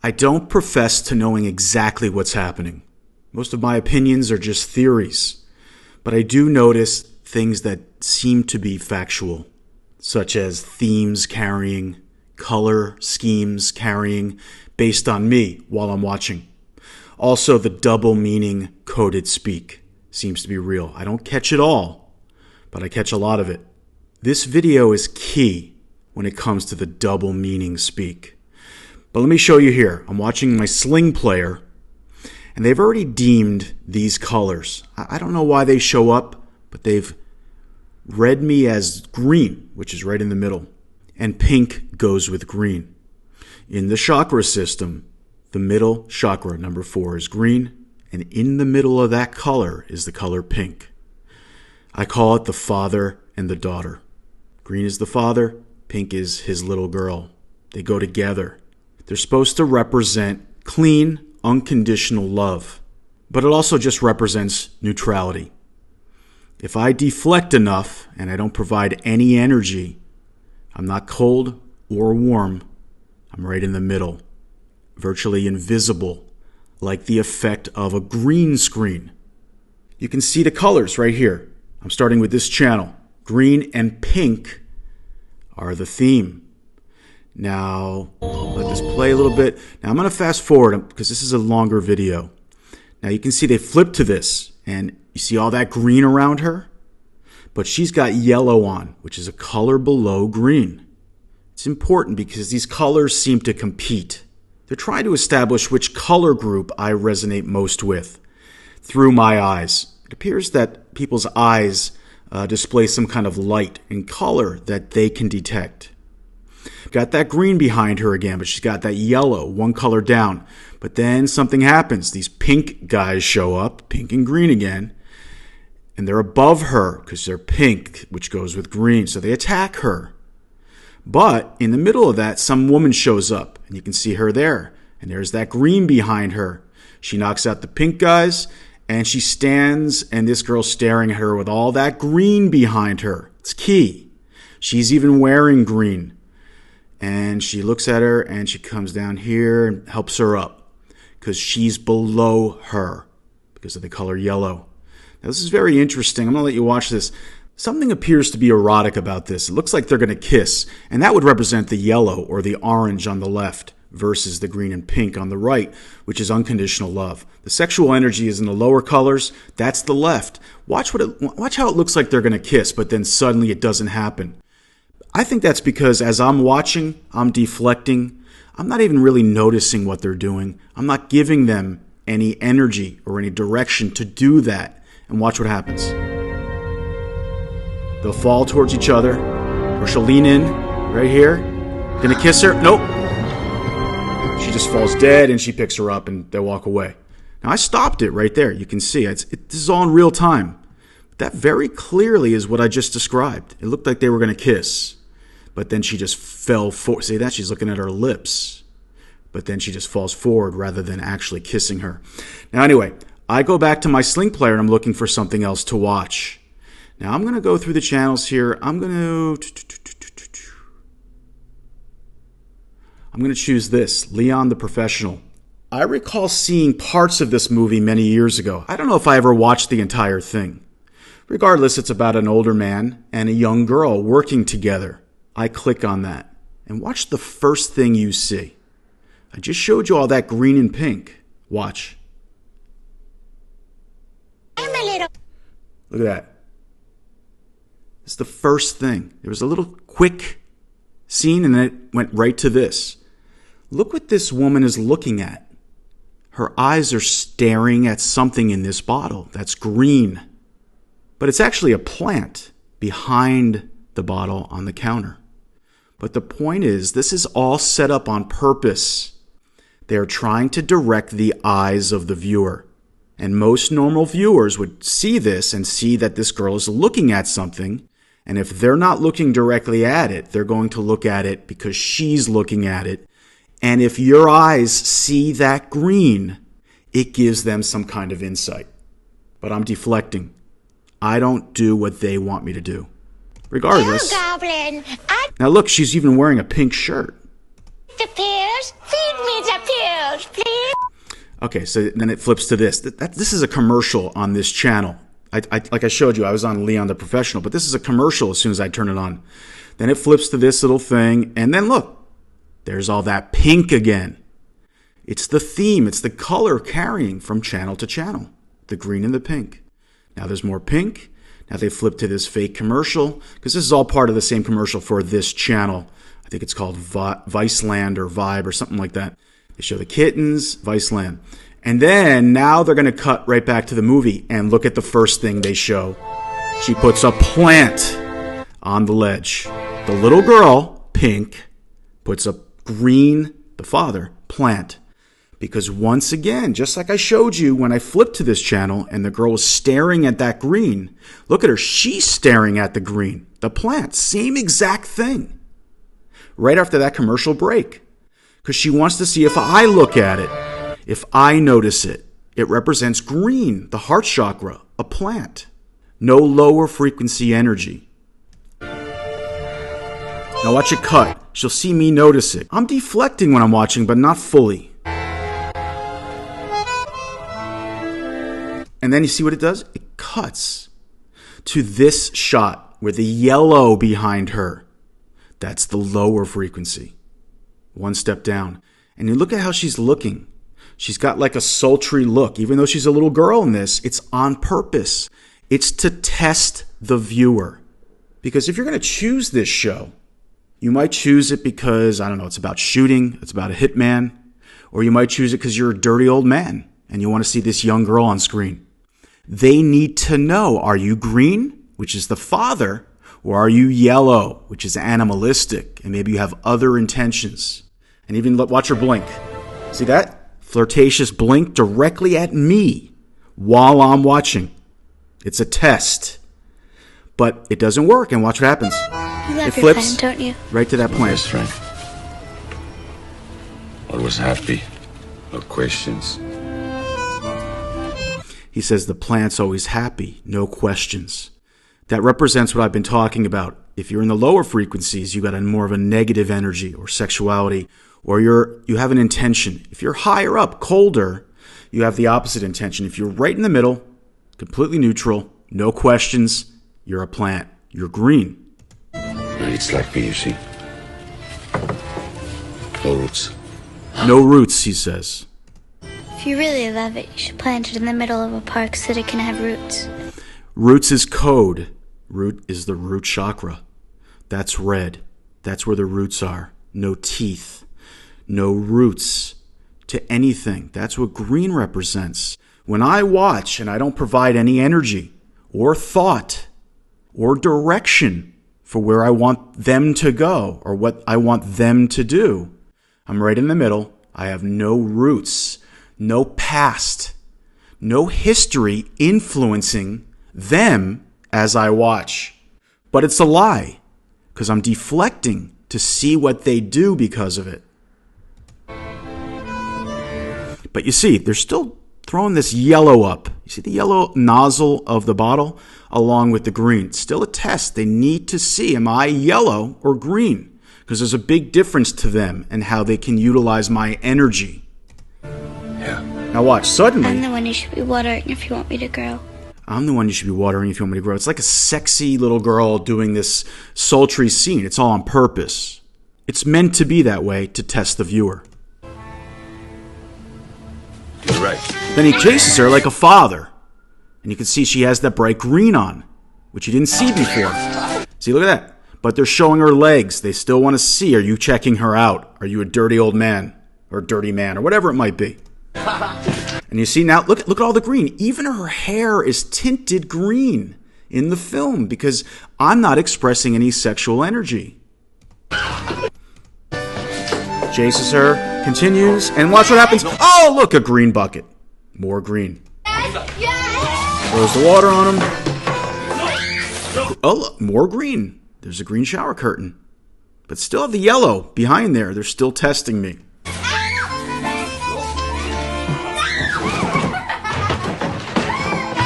I don't profess to knowing exactly what's happening. Most of my opinions are just theories, but I do notice things that seem to be factual, such as themes carrying, color schemes carrying, based on me while I'm watching. Also, the double meaning coded speak seems to be real. I don't catch it all, but I catch a lot of it. This video is key when it comes to the double meaning speak. But let me show you here. I'm watching my Sling player, and they've already deemed these colors. I don't know why they show up, but they've read me as green, which is right in the middle, and pink goes with green. In the chakra system, the middle chakra, number 4, is green, and in the middle of that color is the color pink. I call it the father and the daughter. Green is the father, pink is his little girl. They go together. They're supposed to represent clean, unconditional love, but it also just represents neutrality. If I deflect enough and I don't provide any energy, I'm not cold or warm. I'm right in the middle, virtually invisible, like the effect of a green screen. You can see the colors right here. I'm starting with this channel. Green and pink are the theme. Now, I'll let this play a little bit. Now, I'm going to fast forward because this is a longer video. Now, you can see they flip to this, and you see all that green around her? But she's got yellow on, which is a color below green. It's important because these colors seem to compete. They're trying to establish which color group I resonate most with through my eyes. It appears that people's eyes display some kind of light and color that they can detect. Got that green behind her again, but she's got that yellow, one color down. But then something happens. These pink guys show up, pink and green again, and they're above her because they're pink, which goes with green. So they attack her. But in the middle of that, some woman shows up, and you can see her there. And there's that green behind her. She knocks out the pink guys, and she stands, and this girl's staring at her with all that green behind her. It's key. She's even wearing green. And she looks at her, and she comes down here and helps her up because she's below her because of the color yellow. Now, this is very interesting. I'm going to let you watch this. Something appears to be erotic about this. It looks like they're going to kiss, and that would represent the yellow or the orange on the left versus the green and pink on the right, which is unconditional love. The sexual energy is in the lower colors. That's the left. Watch how it looks like they're going to kiss, but then suddenly it doesn't happen. I think that's because as I'm watching, I'm deflecting. I'm not even really noticing what they're doing. I'm not giving them any energy or any direction to do that. And watch what happens. They'll fall towards each other, or she'll lean in right here. Gonna kiss her? Nope. She just falls dead, and she picks her up, and they walk away. Now, I stopped it right there. You can see this is all in real time. That very clearly is what I just described. It looked like they were going to kiss, but then she just fell forward. See that? She's looking at her lips, but then she just falls forward rather than actually kissing her. Now, anyway, I go back to my Sling player, and I'm looking for something else to watch. Now, I'm going to go through the channels here. I'm going to choose this, Leon the Professional. I recall seeing parts of this movie many years ago. I don't know if I ever watched the entire thing. Regardless, it's about an older man and a young girl working together. I click on that and watch the first thing you see. I just showed you all that green and pink. Watch. Look at that. It's the first thing. There was a little quick scene and then it went right to this. Look what this woman is looking at. Her eyes are staring at something in this bottle that's green. But it's actually a plant behind the bottle on the counter. But the point is, this is all set up on purpose. They're trying to direct the eyes of the viewer. And most normal viewers would see this and see that this girl is looking at something. And if they're not looking directly at it, they're going to look at it because she's looking at it. And if your eyes see that green, it gives them some kind of insight. But I'm deflecting. I don't do what they want me to do. Regardless. Now look, she's even wearing a pink shirt. The pears? Feed me the pears. Okay, so then it flips to this. This is a commercial on this channel. Like I showed you, I was on Leon the Professional, but this is a commercial as soon as I turn it on. Then it flips to this little thing, and then look, there's all that pink again. It's the theme, it's the color carrying from channel to channel, the green and the pink. Now there's more pink. Now they flip to this fake commercial, because this is all part of the same commercial for this channel. I think it's called Viceland or Vibe or something like that. They show the kittens, Viceland. And then now they're going to cut right back to the movie and look at the first thing they show. She puts a plant on the ledge. The little girl, pink, puts a green, the father, plant. Because once again, just like I showed you when I flipped to this channel and the girl was staring at that green, look at her, she's staring at the green, the plant, same exact thing. Right after that commercial break. Because she wants to see if I look at it, if I notice it. It represents green, the heart chakra, a plant. No lower frequency energy. Now watch it cut. She'll see me notice it. I'm deflecting when I'm watching, but not fully. And then you see what it does? It cuts to this shot where the yellow behind her, that's the lower frequency. One step down. And you look at how she's looking. She's got like a sultry look. Even though she's a little girl in this, it's on purpose. It's to test the viewer. Because if you're going to choose this show, you might choose it because, I don't know, it's about shooting, it's about a hitman, or you might choose it because you're a dirty old man and you want to see this young girl on screen. They need to know, are you green, which is the father, or are you yellow, which is animalistic, and maybe you have other intentions. And even watch her blink. See that? Flirtatious blink directly at me while I'm watching. It's a test. But it doesn't work, and watch what happens. You love it your flips plant, don't you? right to that plant. Best friend. Always happy. No questions. He says the plant's always happy, no questions. That represents what I've been talking about. If you're in the lower frequencies, you got a more of a negative energy or sexuality, or you have an intention. If you're higher up, colder, you have the opposite intention. If you're right in the middle, completely neutral, no questions, you're a plant. You're green. It's like me, you see. No roots. No roots, he says. If you really love it, you should plant it in the middle of a park so that it can have roots. Roots is code. Root is the root chakra. That's red. That's where the roots are. No teeth. No roots to anything. That's what green represents. When I watch and I don't provide any energy or thought or direction for where I want them to go or what I want them to do, I'm right in the middle. I have no roots, no past, no history influencing them as I watch. But it's a lie because I'm deflecting to see what they do because of it. But you see, they're still throwing this yellow up. You see the yellow nozzle of the bottle along with the green. It's still a test. They need to see, am I yellow or green? Because there's a big difference to them and how they can utilize my energy. Yeah. Now watch, suddenly... I'm the one you should be watering if you want me to grow. I'm the one you should be watering if you want me to grow. It's like a sexy little girl doing this sultry scene. It's all on purpose. It's meant to be that way to test the viewer. You're right. Then he chases her like a father. And you can see she has that bright green on, which you didn't see before. See, look at that. But they're showing her legs. They still want to see, are you checking her out? Are you a dirty old man? Or dirty man? Or whatever it might be. And you see now, look at all the green. Even her hair is tinted green in the film because I'm not expressing any sexual energy. Chases her, continues, and watch what happens. Oh, look, a green bucket. More green. Throws the water on him. Oh, look, more green. There's a green shower curtain. But still have the yellow behind there. They're still testing me.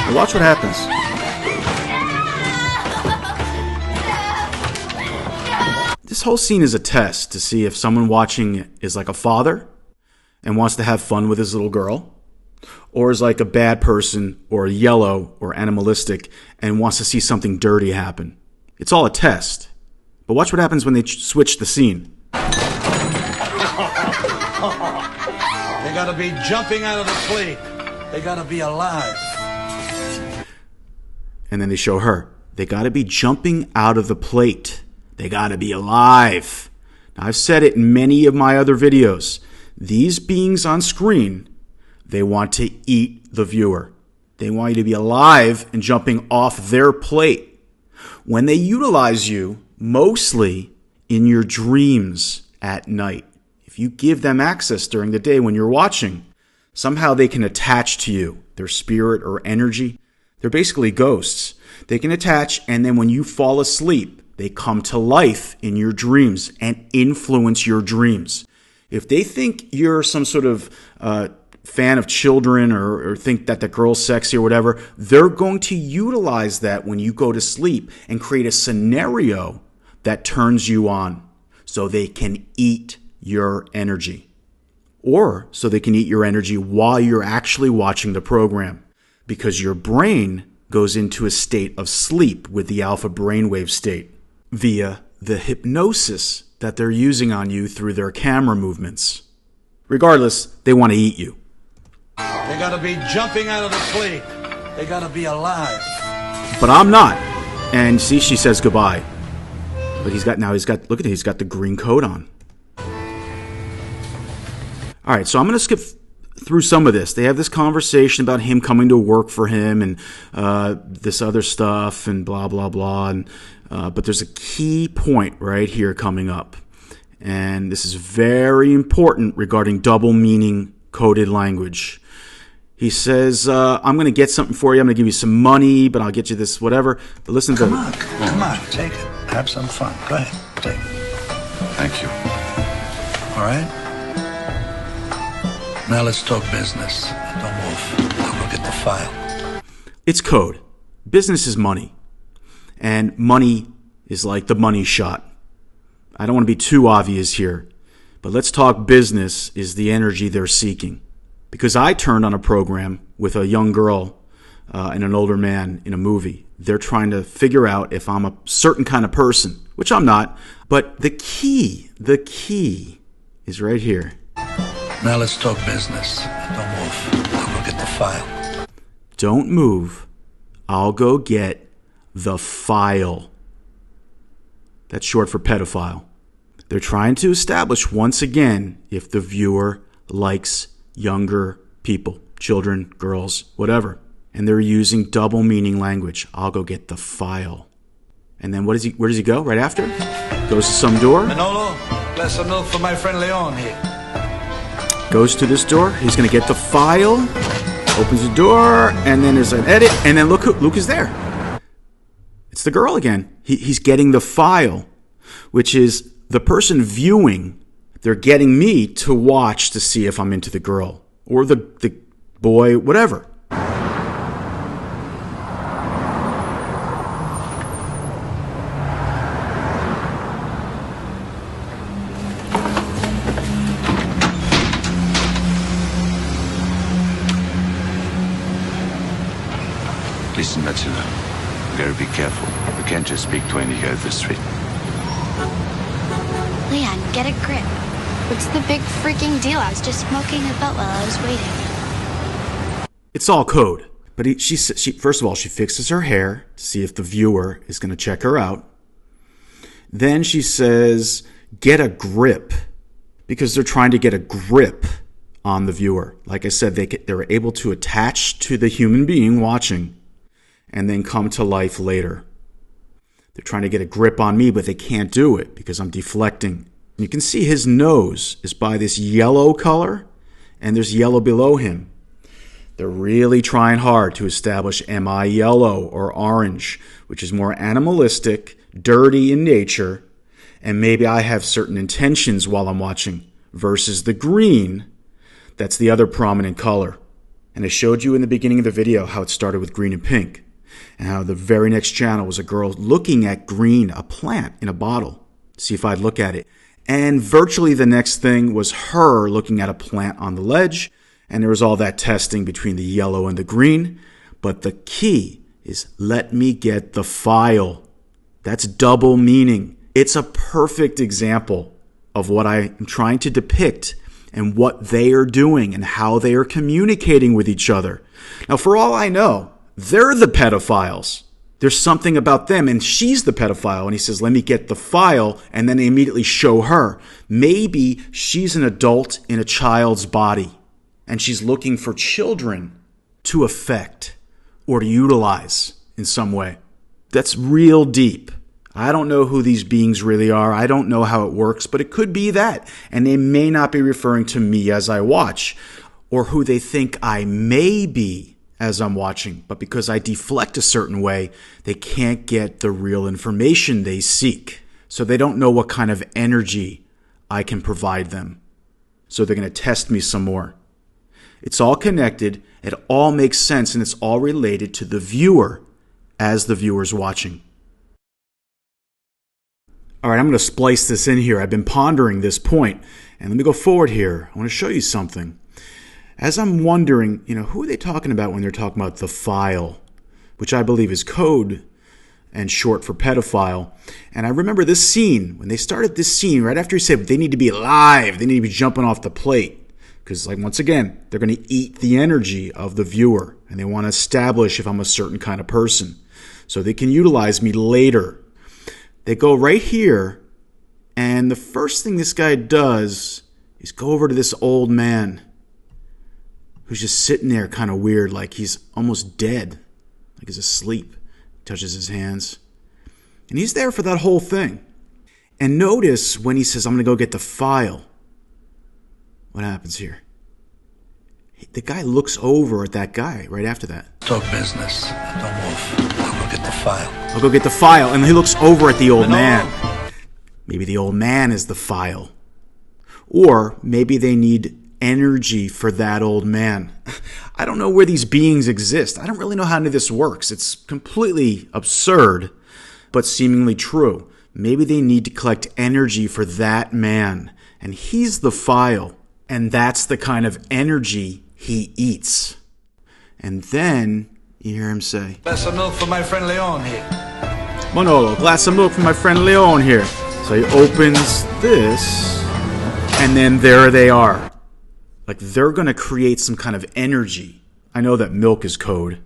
Now watch what happens. This whole scene is a test to see if someone watching is like a father and wants to have fun with his little girl, or is like a bad person or a yellow or animalistic and wants to see something dirty happen. It's all a test. But watch what happens when they switch the scene. They gotta be jumping out of the plate. They gotta be alive. And then they show her. They gotta be jumping out of the plate. They gotta be alive. Now, I've said it in many of my other videos. These beings on screen, they want to eat the viewer. They want you to be alive and jumping off their plate. When they utilize you, mostly in your dreams at night, if you give them access during the day when you're watching, somehow they can attach to you, their spirit or energy. They're basically ghosts. They can attach, and then when you fall asleep, they come to life in your dreams and influence your dreams. If they think you're some sort of fan of children or think that the girl's sexy or whatever, they're going to utilize that when you go to sleep and create a scenario that turns you on so they can eat your energy. Or so they can eat your energy while you're actually watching the program, because your brain goes into a state of sleep with the alpha brainwave state via the hypnosis that they're using on you through their camera movements. Regardless, they want to eat you. They gotta be jumping out of the plate. They gotta be alive. But I'm not. And see, she says goodbye. But he's got, look at it, he's got the green coat on. All right, so I'm going to skip through some of this. They have this conversation about him coming to work for him and this other stuff and blah, blah, blah. And, but there's a key point right here coming up. And this is very important regarding double meaning coded language. He says, I'm going to get something for you. I'm going to give you some money, but I'll get you this whatever. But listen to... Come on, take it. Have some fun. Go ahead, take it. Thank you. All right? Now let's talk business. Don't move. I'll go get the file. It's code. Business is money. And money is like the money shot. I don't want to be too obvious here, but let's talk business is the energy they're seeking. Because I turned on a program with a young girl and an older man in a movie. They're trying to figure out if I'm a certain kind of person, which I'm not. But the key is right here. Now let's talk business. Don't move. I'll go get the file. Don't move. I'll go get the file. That's short for pedophile. They're trying to establish once again if the viewer likes younger people, children, girls, whatever. And they're using double meaning language. I'll go get the file. And then where does he go right after? Goes to some door. Manolo, glass of milk for my friend Leon here. Goes to this door. He's going to get the file. Opens the door. And then there's an edit. And then look, Luke is there. It's the girl again. He's getting the file, which is the person viewing. They're getting me to watch to see if I'm into the girl or the boy, whatever. Listen, Matilda. You gotta be careful. We can't just speak to any guy this street. Leon, get a grip. What's the big freaking deal? I was just smoking a belt while I was waiting. It's all code. But she first of all, she fixes her hair to see if the viewer is going to check her out. Then she says, get a grip. Because they're trying to get a grip on the viewer. Like I said, they're able to attach to the human being watching and then come to life later. They're trying to get a grip on me, but they can't do it because I'm deflecting. You can see his nose is by this yellow color, and there's yellow below him. They're really trying hard to establish, am I yellow or orange, which is more animalistic, dirty in nature, and maybe I have certain intentions while I'm watching, versus the green, that's the other prominent color. And I showed you in the beginning of the video how it started with green and pink, and how the very next channel was a girl looking at green, a plant in a bottle, to see if I'd look at it. And virtually the next thing was her looking at a plant on the ledge, And there was all that testing between the yellow and the green. But the key is let me get the file. That's double meaning. It's a perfect example of what I am trying to depict and what they are doing and how they are communicating with each other. Now, for all I know, they're the pedophiles. There's something about them, and she's the pedophile. And he says, let me get the file, and then they immediately show her. Maybe she's an adult in a child's body, and she's looking for children to affect or to utilize in some way. That's real deep. I don't know who these beings really are. I don't know how it works, but it could be that. And they may not be referring to me as I watch, or who they think I may be as I'm watching. But because I deflect a certain way, they can't get the real information they seek. So they don't know what kind of energy I can provide them. So they're going to test me some more. It's all connected. It all makes sense, and it's all related to the viewer as the viewer's watching. All right, I'm going to splice this in here. I've been pondering this point, and let me go forward here. I want to show you something. As I'm wondering, who are they talking about when they're talking about the file, which I believe is code and short for pedophile. And I remember this scene, when they started this scene, right after he said they need to be alive, they need to be jumping off the plate. Because, once again, they're going to eat the energy of the viewer, and they want to establish if I'm a certain kind of person. So they can utilize me later. They go right here, and the first thing this guy does is go over to this old man who's just sitting there kind of weird, like he's almost dead, like he's asleep. Touches his hands. And he's there for that whole thing. And notice when he says, I'm going to go get the file, what happens here? The guy looks over at that guy right after that. Talk business. Don't move. I'll go get the file. I'll go get the file. And he looks over at the old man. Maybe the old man is the file. Or maybe they need energy for that old man. I don't know where these beings exist. I don't really know how any of this works. It's completely absurd, but seemingly true. Maybe they need to collect energy for that man, and he's the file, and that's the kind of energy he eats. And then you hear him say, Glass of milk for my friend Leon here. Manolo, glass of milk for my friend Leon here. So he opens this, and then there they are. Like they're going to create some kind of energy. I know that milk is code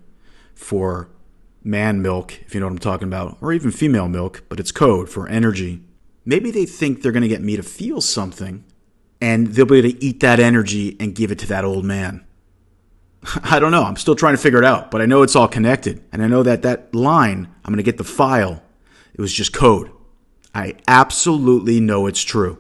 for man milk, if you know what I'm talking about, or even female milk, but it's code for energy. Maybe they think they're going to get me to feel something, and they'll be able to eat that energy and give it to that old man. I don't know. I'm still trying to figure it out, but I know it's all connected. And I know that line, I'm going to get the file, it was just code. I absolutely know it's true.